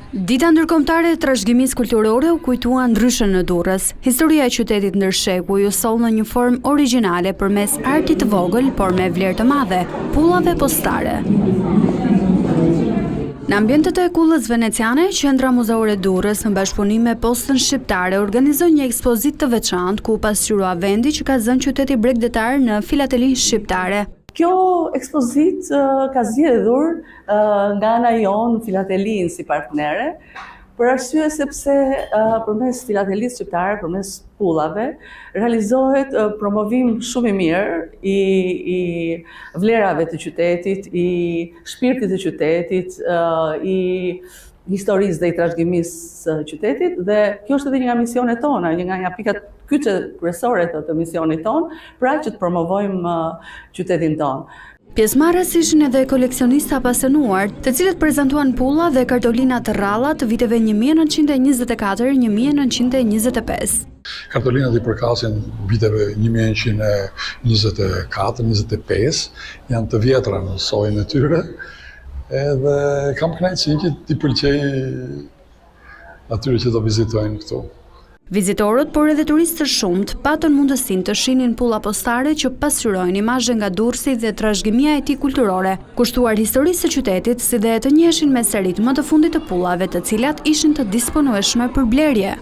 Dita ndërkombëtare e trashëgimisë kulturore u kujtua ndryshe në Durrës. Historia e qytetit ndërsheku ju soll në një formë origjinale përmes artit të vogël, por me vlerë të madhe, pullave postare. Në ambientet e kullës veneciane, Qendra Muzeore e Durrës në bashkëpunim me Postën Shqiptare organizoi një ekspozitë të veçantë ku pasqyrua vendi që ka zënë qyteti bregdetar në filatelinë shqiptare. Kjo ekspozit ka zgjedhur nga ana jonë filatelinë si partnere, për arsye sepse përmes filatelisë shqiptare, përmes pullave, realizohet promovim shumë i mirë i vlerave të qytetit, i shpirtit të qytetit, i historisë dhe i trashëgimisë së qytetit, dhe kjo është edhe një nga misionet tona, një nga pikat kyçe kryesore të misionit tonë, pra që të promovojmë qytetin tonë. Pjesëmarrës ishin edhe koleksionistë apasionuar, të cilët prezantuan pulla dhe kartolina të rralla të viteve 1924-1925. Kartolinat i përkasin viteve 1924-25, janë të vjetra në sojën e tyre, edhe kam kënaqësi që t'i pëlqej atyre që do vizitojnë këtu. Vizitorët, por edhe turistë të shumët, patën mundësinë të shihnin pulla postare që pasqyrojnë imazhe nga Durrësi dhe trashëgimia e tij kulturore, kushtuar historisë së qytetit, si dhe të njiheshin me serit më të fundit të pullave, të cilat ishin të disponueshme për blerje.